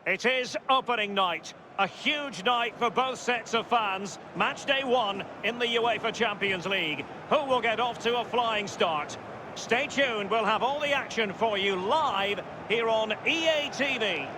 It is opening night. A huge night for both sets of fans. Match day 1 in the UEFA Champions League. Who will get off to a flying start? Stay tuned, we'll have all the action for you live here on EA TV.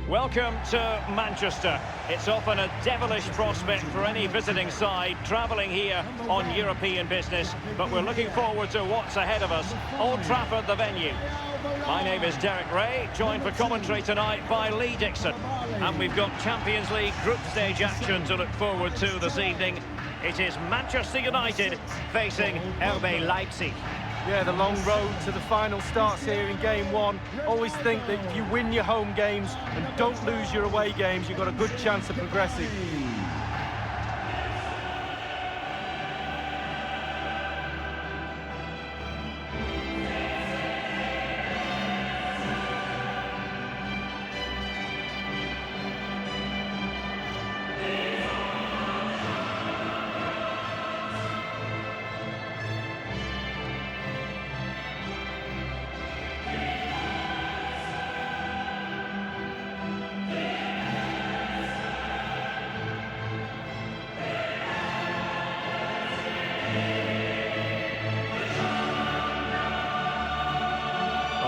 Welcome to Manchester. It's often a devilish prospect for any visiting side travelling here on European business, but we're looking forward to what's ahead of us. Old Trafford, the venue. My name is Derek Ray, joined for commentary tonight by Lee Dixon. And we've got Champions League group stage action to look forward to this evening. It is Manchester United facing RB Leipzig. Yeah, the long road to the final starts here in game 1. Always think that if you win your home games and don't lose your away games, you've got a good chance of progressing.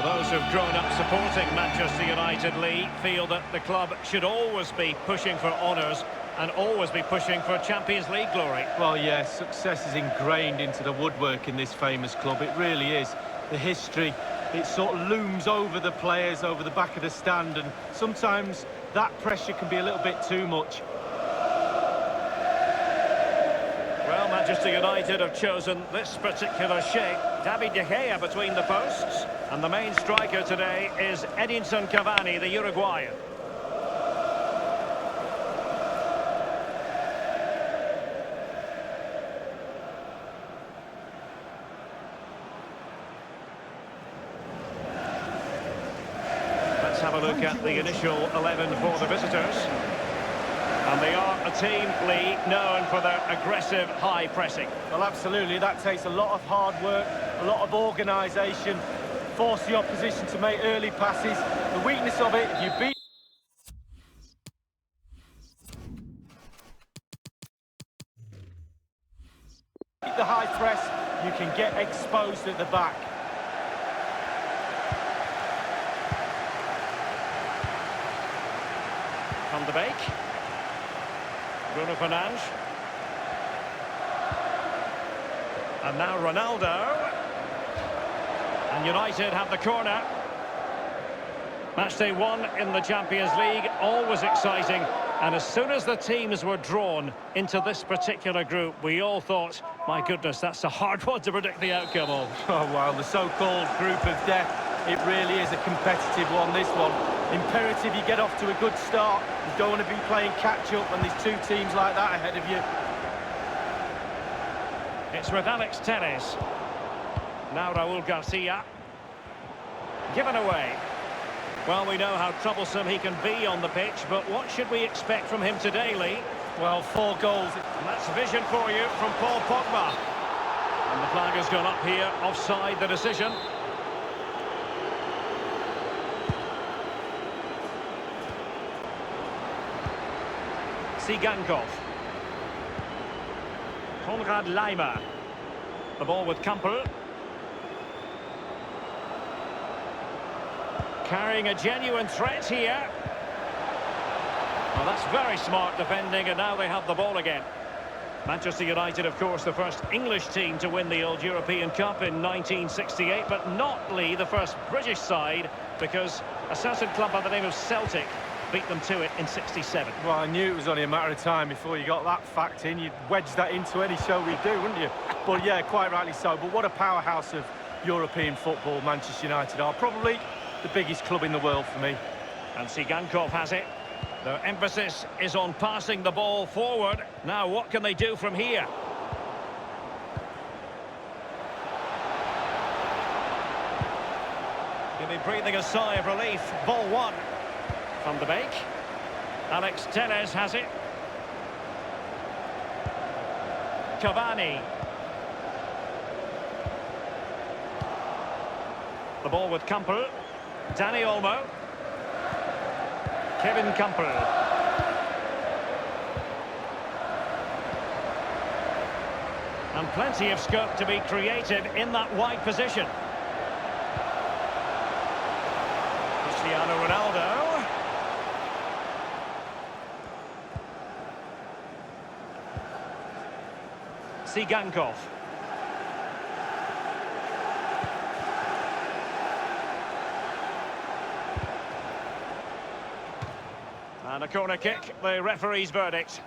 Those who've grown up supporting Manchester United, Lee, feel that the club should always be pushing for honours and always be pushing for Champions League glory. Well, yeah, success is ingrained into the woodwork in this famous club. It really is. The history, it sort of looms over the players, over the back of the stand, and sometimes that pressure can be a little bit too much. Well, Manchester United have chosen this particular shape. David De Gea between the posts. And the main striker today is Edinson Cavani, the Uruguayan. Let's have a look at the initial 11 for the visitors. And they are a team, Lee, known for their aggressive high pressing. Well, absolutely. That takes a lot of hard work, a lot of organisation. Force the opposition to make early passes. The weakness of it, if you beat the high press, you can get exposed at the back. Van de Beek. Bruno Fernandes. And now Ronaldo. And United have the corner. Match day 1 in the Champions League, always exciting. And as soon as the teams were drawn into this particular group, we all thought, my goodness, that's a hard one to predict the outcome of. Oh, well, the so-called group of death, it really is a competitive one, this one. Imperative you get off to a good start. You don't want to be playing catch-up when there's two teams like that ahead of you. It's with Alex Telles. Now Raúl Garcia. Given away. Well, we know how troublesome he can be on the pitch, but what should we expect from him today, Lee? Well, 4 goals. And that's vision for you from Paul Pogba. And the flag has gone up here, offside the decision. Țigankov. Konrad Laimer. The ball with Campbell. Carrying a genuine threat here. Well, that's very smart defending, and now they have the ball again. Manchester United, of course, the first English team to win the old European Cup in 1968, but not, Lee, the first British side, because a certain club by the name of Celtic beat them to it in 67. Well, I knew it was only a matter of time before you got that fact in. You'd wedge that into any show we do, wouldn't you? But yeah, quite rightly so. But what a powerhouse of European football Manchester United are. Probably the biggest club in the world for me. And Țigankov has it. Their emphasis is on passing the ball forward. Now, what can they do from here? He'll be breathing a sigh of relief. Ball 1. Van de Beek. Alex Telles has it. Cavani. ball with Campbell. Danny Olmo. Kevin Campbell. And plenty of scope to be creative in that wide position. Cristiano Ronaldo. Tsigankov. And a corner kick, the referee's verdict.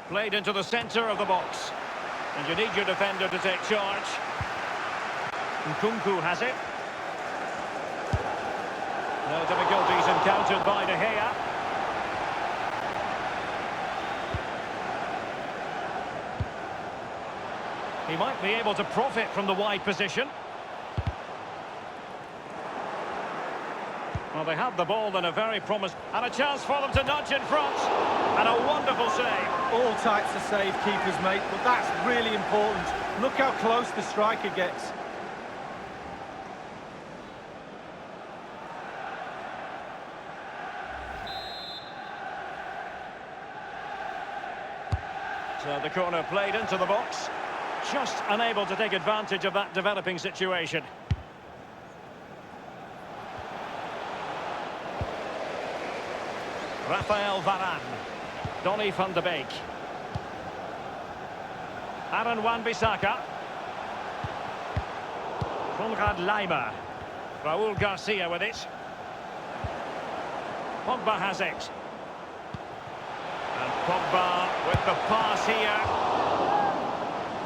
Played into the centre of the box. And you need your defender to take charge. Nkunku has it. No difficulties encountered by De Gea. He might be able to profit from the wide position. Well, they have the ball in a very promising... And a chance for them to nudge in front. And a wonderful save. All types of save keepers, mate, but that's really important. Look how close the striker gets. So the corner played into the box. Just unable to take advantage of that developing situation. Rafael Varane. Donny van de Beek. Aaron Wan-Bissaka. Konrad Laimer. Raúl Garcia with it. Pogba has it. And Pogba with the pass here.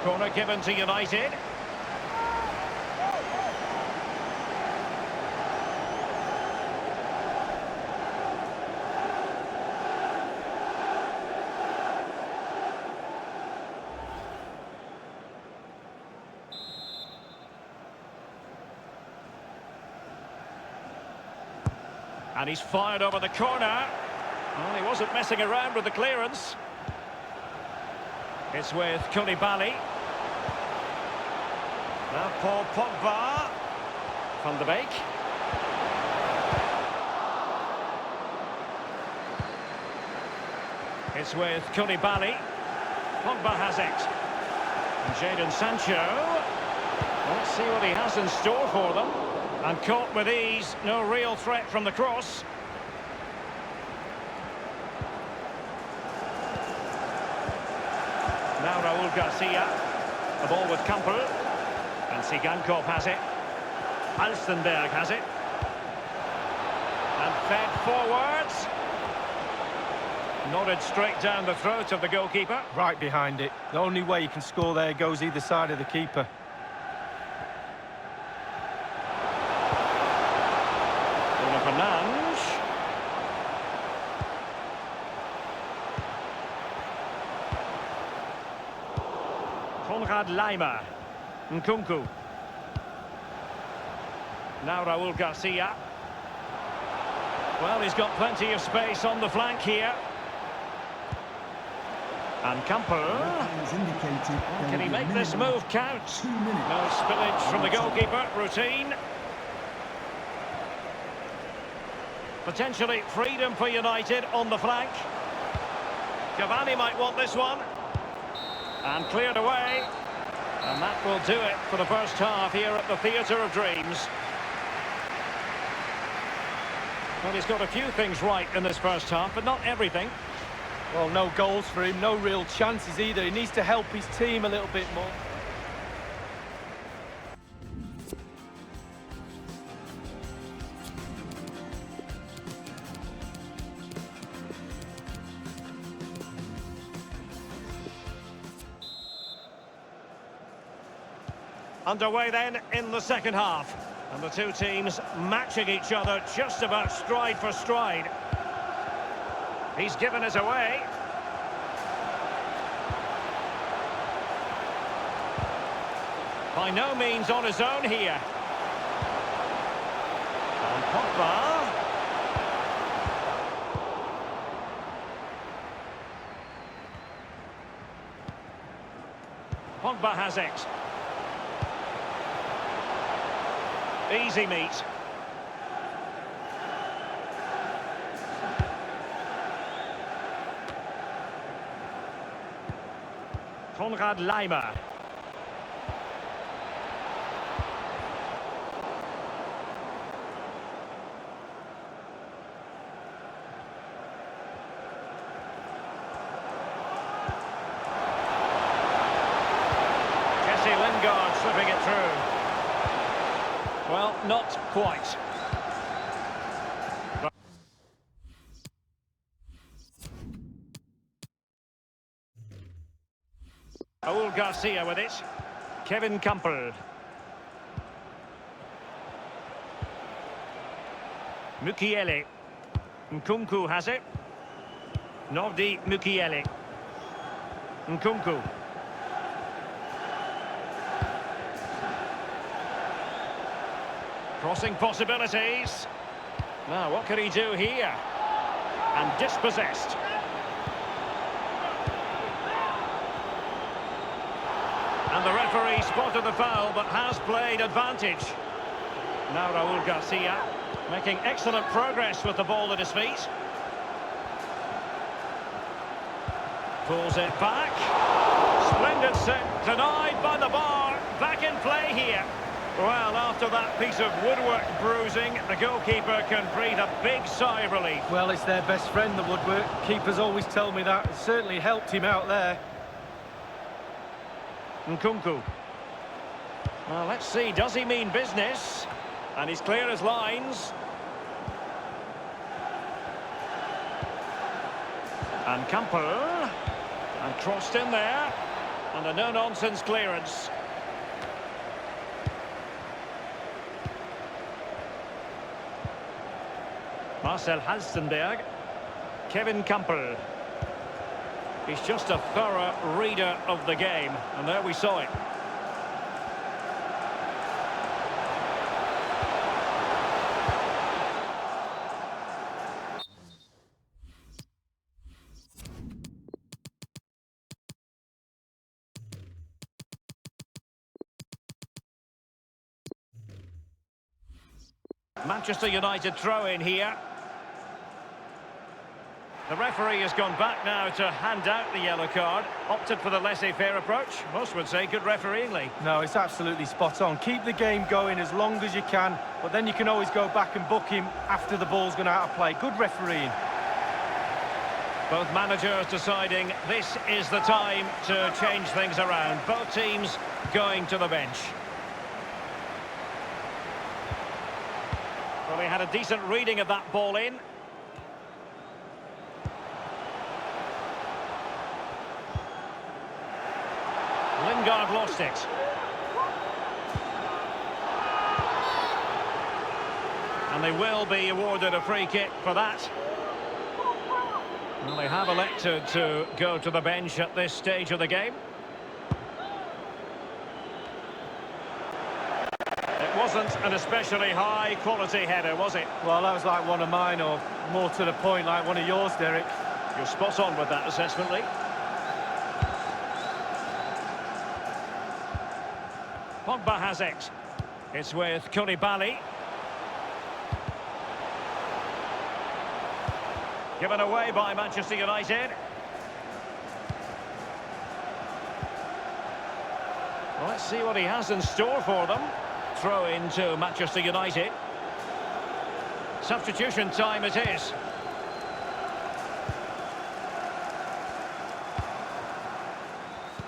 Corner given to United. And he's fired over the corner. Well, he wasn't messing around with the clearance. It's with Koulibaly. Now Paul Pogba. Van de Beek. It's with Koulibaly. Pogba has it. And Jadon Sancho. Let's see what he has in store for them. And caught with ease, no real threat from the cross. Now Raúl Garcia. The ball with Campbell. And Tsigankov has it. Alstenberg has it. And fed forwards. Nodded straight down the throat of the goalkeeper. Right behind it. The only way you can score there goes either side of the keeper. Fernandes. Konrad Laimer. Nkunku. Now Raúl Garcia. Well, he's got plenty of space on the flank here. And Campbell. Can he make this move count? No spillage from the goalkeeper. Routine. Potentially freedom for United on the flank. Cavani might want this one. And cleared away. And that will do it for the first half here at the Theatre of Dreams. Well, he's got a few things right in this first half, but not everything. Well, no goals for him, no real chances either. He needs to help his team a little bit more. Underway then in the second half. And the two teams matching each other just about stride for stride. He's given it away. By no means on his own here. On Pogba. Pogba has it. Easy meet. Konrad Laimer. Lingard slipping it through. Well, not quite. Raúl Garcia with it. Kevin Campbell. Mukiele. Nkunku has it. Nordi Mukiele. Nkunku. Crossing possibilities. Now, what can he do here? And dispossessed. And the referee spotted the foul, but has played advantage. Now Raúl Garcia making excellent progress with the ball at his feet. Pulls it back. Splendid set, denied by the bar. Back in play here. Well, after that piece of woodwork bruising, the goalkeeper can breathe a big sigh of relief. Well, it's their best friend, the woodwork. Keepers always tell me that. It certainly helped him out there. Nkunku. Well, let's see, does he mean business? And he's clear as lines. And Campbell. And crossed in there. And a no-nonsense clearance. Marcel Halstenberg. Kevin Campbell. He's just a thorough reader of the game. And there we saw it. Manchester United throw in here. The referee has gone back now to hand out the yellow card. Opted for the laissez-faire approach. Most would say good refereeing, Lee. No, it's absolutely spot on. Keep the game going as long as you can, but then you can always go back and book him after the ball's gone out of play. Good refereeing. Both managers deciding this is the time to change things around. Both teams going to the bench. Well, he had a decent reading of that ball in. Lingard lost it. And they will be awarded a free kick for that. Well, they have elected to go to the bench at this stage of the game. It wasn't an especially high-quality header, was it? Well, that was like one of mine, or more to the point, like one of yours, Derek. You're spot on with that assessment, Lee. Pogba has it. It's with Koulibaly. Given away by Manchester United. Well, let's see what he has in store for them. Throw into Manchester United. Substitution time it is.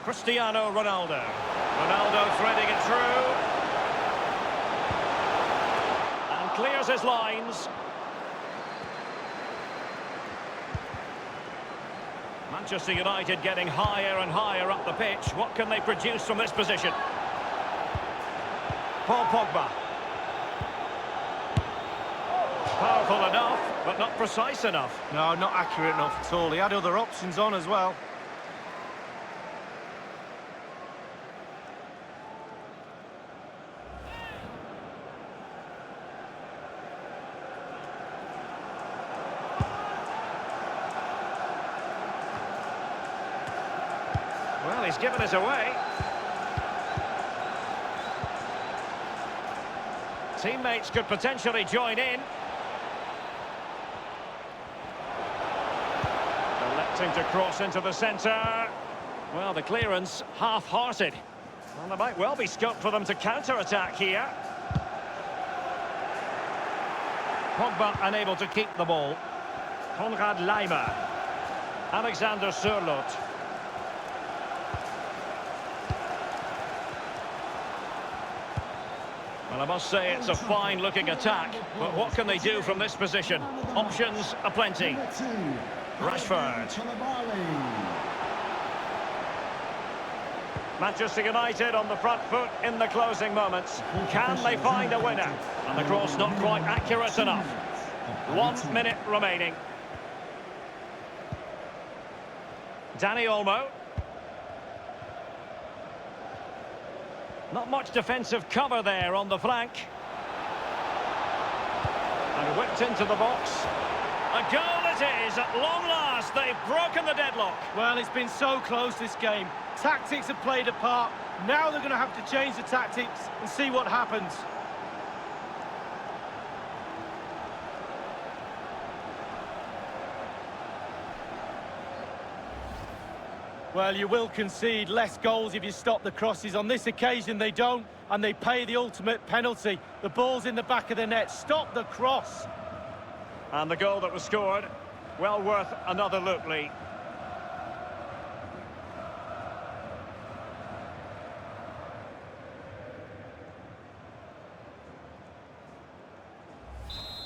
Cristiano Ronaldo. Ronaldo threading it through. And clears his lines. Manchester United getting higher and higher up the pitch. What can they produce from this position? Paul Pogba. Powerful enough, but not precise enough. No, not accurate enough at all. He had other options on as well. he's given it away. Teammates could potentially join in. Electing to cross into the centre. Well, the clearance half-hearted. Well, there might well be scope for them to counter-attack here. Pogba unable to keep the ball. Konrad Laimer. Alexander Sørloth. Well, I must say it's a fine-looking attack, but what can they do from this position? Options aplenty. Rashford. Manchester United on the front foot in the closing moments. Can they find a winner? And the cross not quite accurate enough. 1 minute remaining. Dani Olmo. Not much defensive cover there on the flank. And whipped into the box. A goal it is at long last. They've broken the deadlock. Well, it's been so close, this game. Tactics have played a part. Now they're going to have to change the tactics and see what happens. Well, you will concede less goals if you stop the crosses. On this occasion, they don't, and they pay the ultimate penalty. The ball's in the back of the net. Stop the cross. And the goal that was scored, well worth another look, Lee.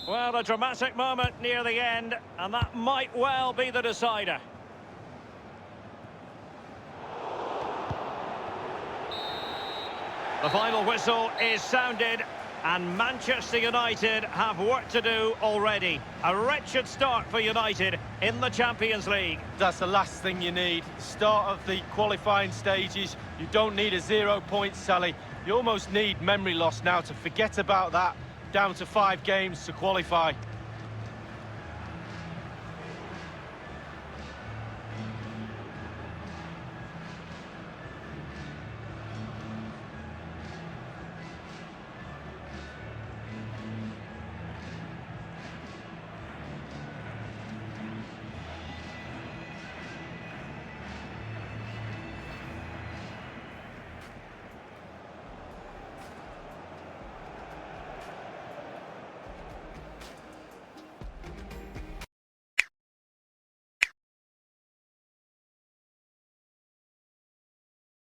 Well, a dramatic moment near the end, and that might well be the decider. The final whistle is sounded, and Manchester United have work to do already. A wretched start for United in the Champions League. That's the last thing you need. Start of the qualifying stages. You don't need a 0 point tally. You almost need memory loss now to forget about that. Down to 5 games to qualify.